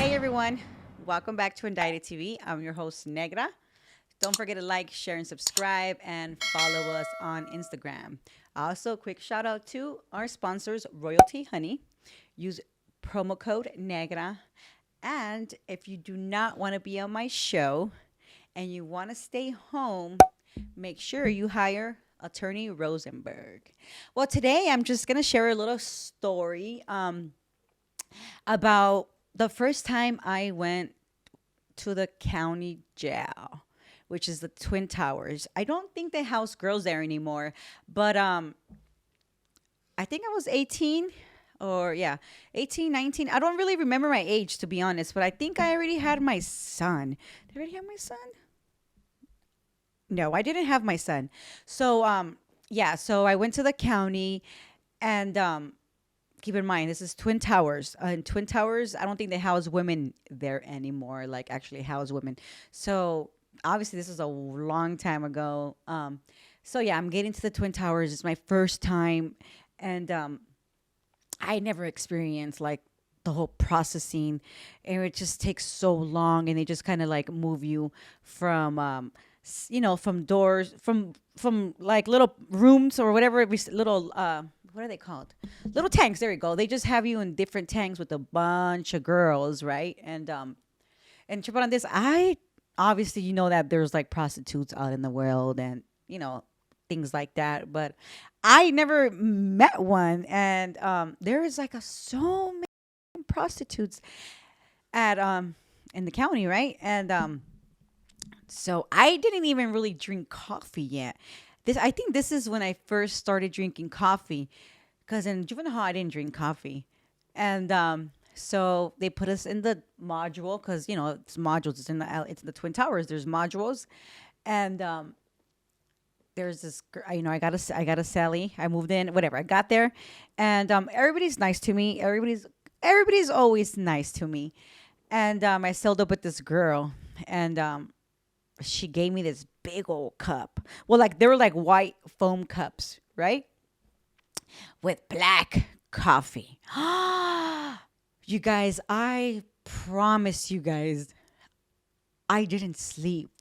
Hey everyone, welcome back to Indicted TV. I'm your host Negra. Don't forget to like, share, and subscribe, and follow us on Instagram. Also, quick shout out to our sponsors, Royalty Honey. Use promo code Negra. And if you do not want to be on my show and you want to stay home, make sure you hire attorney Rosenberg. Well, today I'm just going to share a little story about the first time I went to the county jail, which is the Twin Towers. I don't think they house girls there anymore, but I think I was 18 or yeah, 18, 19. I don't really remember my age to be honest, but I think I already had my son. Did I already have my son? No, I didn't have my son. So yeah, so I went to the county and keep in mind this is Twin Towers. In Twin Towers, I don't think they house women there anymore, like actually house women. So obviously this is a long time ago. So yeah, I'm getting to the Twin Towers. It's my first time, and I never experienced like the whole processing, and it just takes so long, and they just kind of like move you from from doors from like little rooms or whatever little what are they called, little tanks, there you go. They just have you in different tanks with a bunch of girls, right? And triple on this, I obviously that there's like prostitutes out in the world and things like that, but I never met one. And there is like so many prostitutes at in the county, right? And so I didn't even really drink coffee yet. This I think this is when I first started drinking coffee, because in juvenile hall I didn't drink coffee, and so they put us in the module because it's modules. It's in the Twin Towers. There's modules, and there's this. I got a Sally. I moved in. Whatever. I got there, and everybody's nice to me. Everybody's always nice to me, and I settled up with this girl, and she gave me this big old cup. Well, like they were like white foam cups, right? With black coffee. You guys, I promise you guys, I didn't sleep.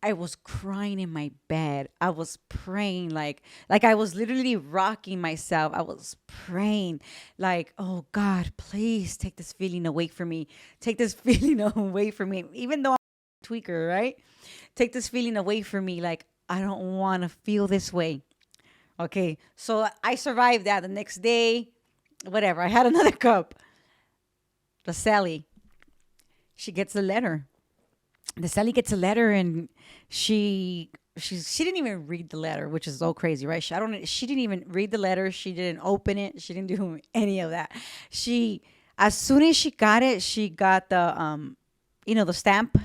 I was crying in my bed. I was praying like I was literally rocking myself. I was praying like, "Oh God, please take this feeling away from me. Take this feeling away from me." Even though I'm a tweaker, right? Take this feeling away from me. Like I don't want to feel this way. Okay, so I survived that. The next day, whatever, I had another cup. The Sally, she gets a letter. The Sally gets a letter, and she didn't even read the letter, which is so crazy, right? She didn't even read the letter. She didn't open it. She didn't do any of that. She as soon as she got it, she got the the stamp.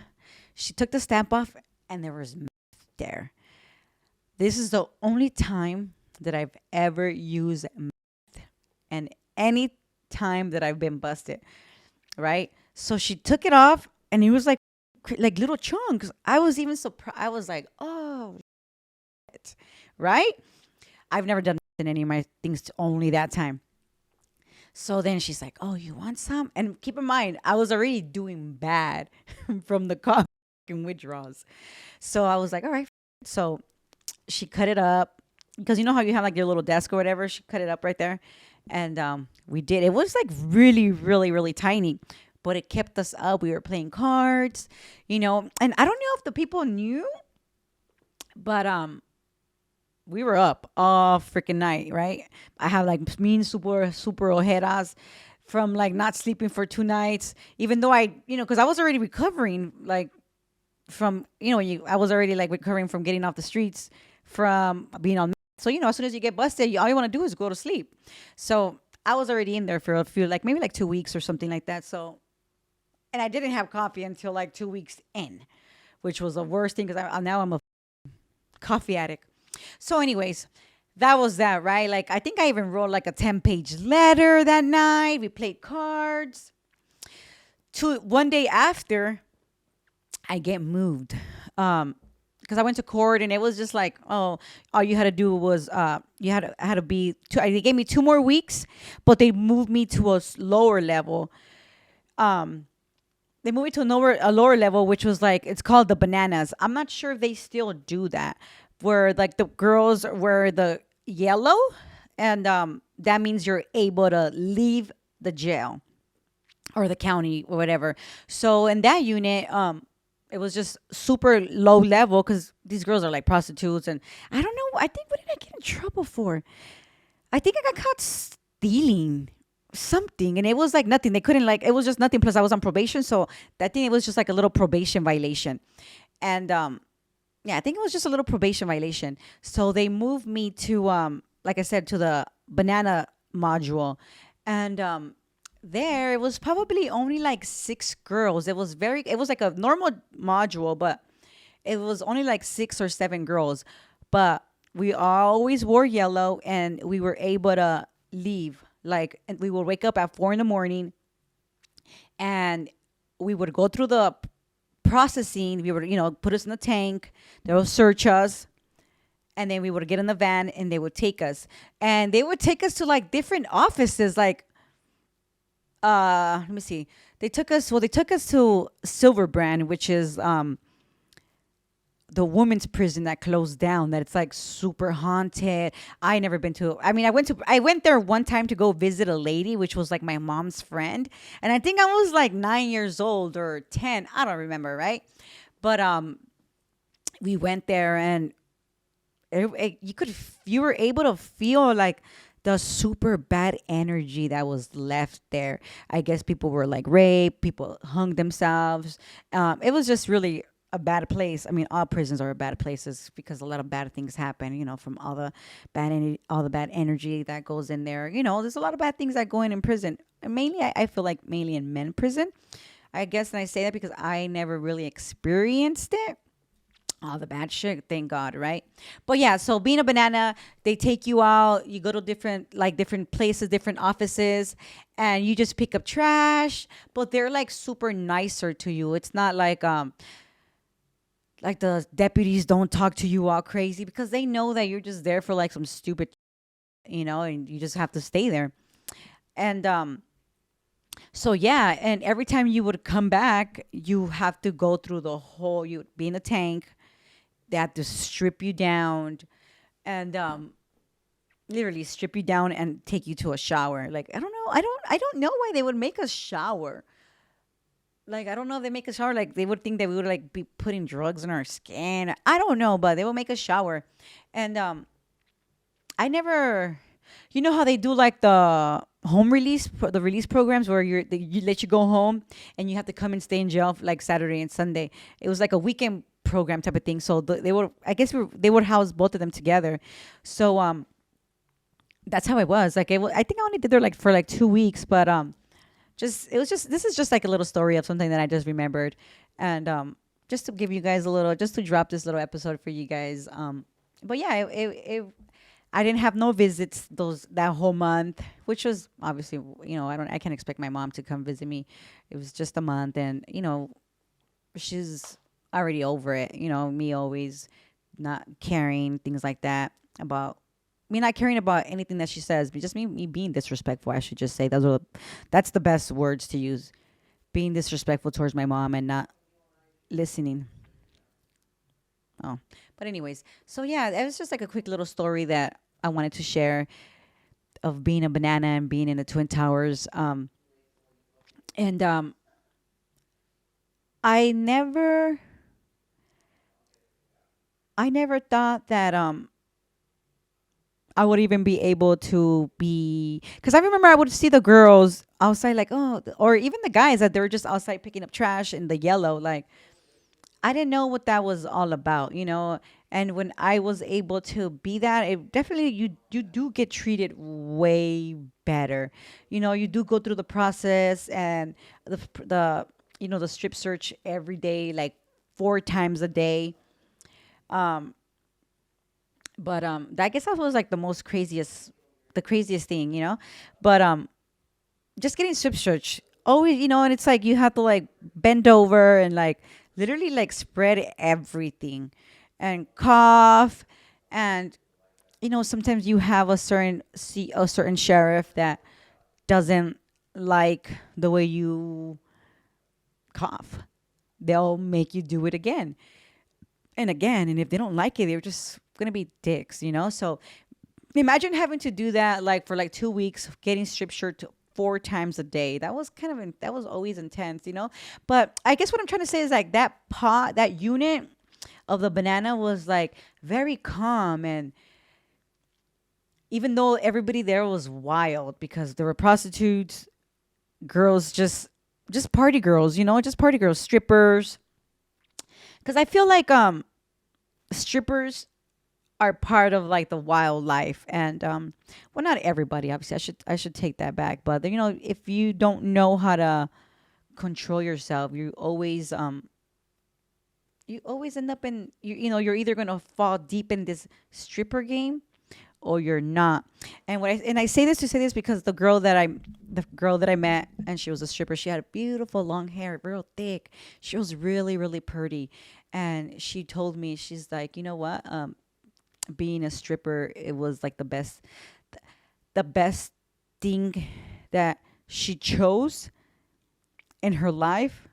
She took the stamp off, and there was meth there. This is the only time that I've ever used meth, and any time that I've been busted, right? So she took it off, and it was like little chunks. I was even surprised. I was like, oh, shit. Right? I've never done in any of my things only that time. So then she's like, "Oh, you want some?" And keep in mind, I was already doing bad from the coffee and withdrawals. So I was like, "All right." So she cut it up because you know how you have like your little desk or whatever. She cut it up right there, and we did. It was like really, really, really tiny, but it kept us up. We were playing cards, and I don't know if the people knew, but we were up all freaking night, right? I have like mean super ojeras from like not sleeping for 2 nights, even though because I was already recovering like from I was already like recovering from getting off the streets from being on. So as soon as you get busted, all you want to do is go to sleep. So I was already in there for a few, like maybe like 2 weeks or something like that. So, and I didn't have coffee until like 2 weeks in, which was the worst thing because now I'm a coffee addict. So, anyways, that was that, right? Like, I think I even wrote like a 10-page letter that night. We played cards. One day after, I get moved. Because I went to court and it was just like, oh, all you had to do was you had to be. They gave me 2 more weeks, but they moved me to a lower level. Um, they moved it to a lower level, which was like it's called the bananas. I'm not sure if they still do that, where like the girls wear the yellow, and that means you're able to leave the jail or the county or whatever. So in that unit, it was just super low level because these girls are like prostitutes, and I don't know. I think what did I get in trouble for? I think I got caught stealing something, and it was like nothing. They couldn't like it was just nothing. Plus, I was on probation, so that thing it was just like a little probation violation, and yeah, I think it was just a little probation violation. So they moved me to like I said, to the banana module, and there it was probably only like six girls. It was like a normal module, but it was only like six or seven girls, but we always wore yellow, and we were able to leave. Like, and we would wake up at 4 in the morning, and we would go through the processing. We would, put us in the tank. They would search us, and then we would get in the van, and they would take us, and they would take us to like different offices. Like, let me see. They took us to Silverbrand, which is the women's prison that closed down, that it's like super haunted. I never been to. I mean, I went there one time to go visit a lady, which was like my mom's friend, and I think I was like 9 years old or 10. I don't remember, right? But we went there, and you were able to feel like the super bad energy that was left there. I guess people were like raped, people hung themselves. It was just really a bad place. I mean, all prisons are bad places because a lot of bad things happen. From all the bad energy that goes in there. There's a lot of bad things that go in prison. And mainly, I feel like mainly in men prison. I guess, and I say that because I never really experienced it, all the bad shit, thank God, right? But yeah, so being a banana, they take you out, you go to different places, different offices, and you just pick up trash, but they're like super nicer to you. It's not like the deputies don't talk to you all crazy because they know that you're just there for like some stupid, and you just have to stay there. And so yeah, and every time you would come back, you have to go through the whole, you'd be in a tank. They have to strip you down, and literally strip you down and take you to a shower. Like, I don't know. I don't know why they would make us shower. Like, I don't know if they make us shower. Like, they would think that we would like be putting drugs in our skin. I don't know, but they will make us shower. And I never, how they do like the home the release programs where you let you go home, and you have to come and stay in jail for like Saturday and Sunday. It was like a weekend program type of thing. So they were, I guess they would house both of them together. So that's how it was. Like, I think I only did there like for like 2 weeks, but this is just like a little story of something that I just remembered, and just to give you guys just to drop this little episode for you guys. But yeah, I didn't have no visits that whole month, which was obviously, I can't expect my mom to come visit me. It was just a month, and she's already over it. Me always not caring, things like that, about me not caring about anything that she says, but just me being disrespectful. I should just say that's the best words to use. Being disrespectful towards my mom and not listening. Oh, but anyways, so yeah, it was just like a quick little story that I wanted to share of being a banana and being in the Twin Towers. And I never, I never thought that I would even be able to be, because I remember I would see the girls outside, like, oh, or even the guys that they were just outside picking up trash in the yellow. Like, I didn't know what that was all about. And when I was able to be that, it definitely, you do get treated way better. You do go through the process, and the strip search every day, like 4 times a day. Um, but I guess that was like the craziest thing. But just getting strip search always, and it's like you have to like bend over and like literally like spread everything and cough, and sometimes you have a certain sheriff that doesn't like the way you cough, they'll make you do it again and again. And if they don't like it, they're just gonna be dicks, you know? So imagine having to do that like for like 2 weeks, getting strip shirt 4 times a day. That was kind of that was always intense, you know. But I guess what I'm trying to say is like that pot, that unit of the banana was like very calm. And even though everybody there was wild because there were prostitutes, girls, just party girls, you know, just party girls, strippers. Because I feel like strippers are part of like the wildlife. And well, not everybody, obviously. I should take that back. But you know, if you don't know how to control yourself, you always end up in, you know, you're either going to fall deep in this stripper game or you're not. And I say this to say this because the girl that I met, and she was a stripper. She had beautiful long hair, real thick. She was really really pretty. And she told me, she's like, you know what, being a stripper, it was like the best thing that she chose in her life,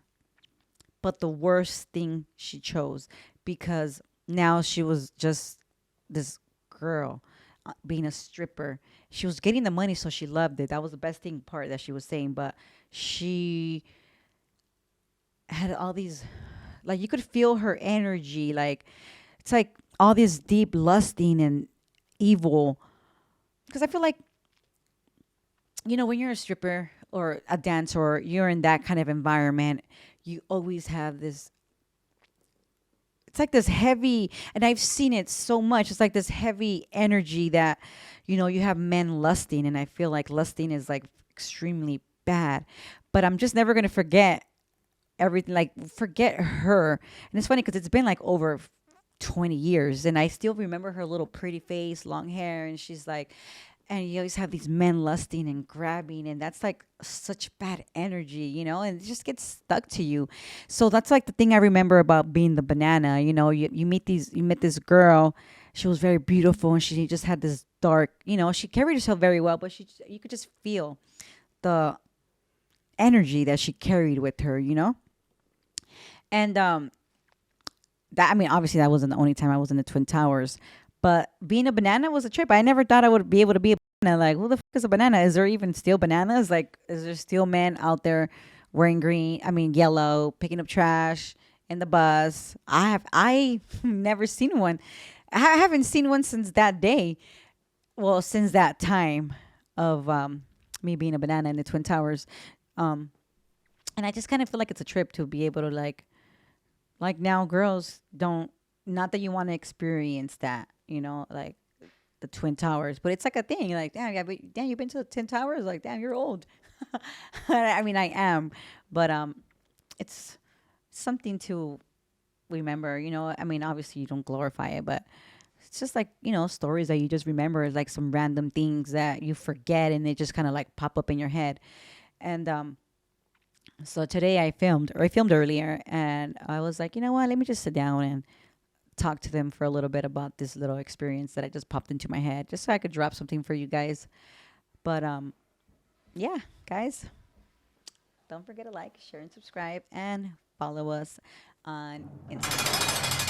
but the worst thing she chose, because now she was just this girl, being a stripper. She was getting the money, so she loved it. That was the best thing part that she was saying. But she had all these, like, you could feel her energy, like it's like all this deep lusting and evil. Because I feel like, you know, when you're a stripper or a dancer, or you're in that kind of environment, you always have this, it's like this heavy, and I've seen it so much. It's like this heavy energy that, you know, you have men lusting, and I feel like lusting is like extremely bad. But I'm just never gonna forget everything, like forget her. And it's funny because it's been like over 20 years, and I still remember her little pretty face, long hair, and she's like, and you always have these men lusting and grabbing, and that's like such bad energy, you know, and it just gets stuck to you. So that's like the thing I remember about being the banana. You know, you met this girl. She was very beautiful, and she just had this dark, you know, she carried herself very well, but you could just feel the energy that she carried with her, you know. And that, I mean, obviously that wasn't the only time I was in the Twin Towers, but being a banana was a trip. I never thought I would be able to be a banana. Like, who the fuck is a banana? Is there even still bananas? Like, is there still men out there wearing green? I mean, yellow, picking up trash in the bus? I never seen one. I haven't seen one since that day. Well, since that time of me being a banana in the Twin Towers. Um, and I just kind of feel like it's a trip to be able to like now girls don't, not that you want to experience that, you know, like the Twin Towers, but it's like a thing. Like, damn, yeah, but damn, you've been to the Twin Towers. Like, damn, you're old. I mean, I am, but it's something to remember. You know, I mean, obviously you don't glorify it, but it's just like, you know, stories that you just remember, like some random things that you forget, and they just kind of like pop up in your head. And so today I filmed earlier, and I was like, you know what, let me just sit down and talk to them for a little bit about this little experience that I just popped into my head, just so I could drop something for you guys. But yeah, guys, don't forget to like, share, and subscribe, and follow us on Instagram.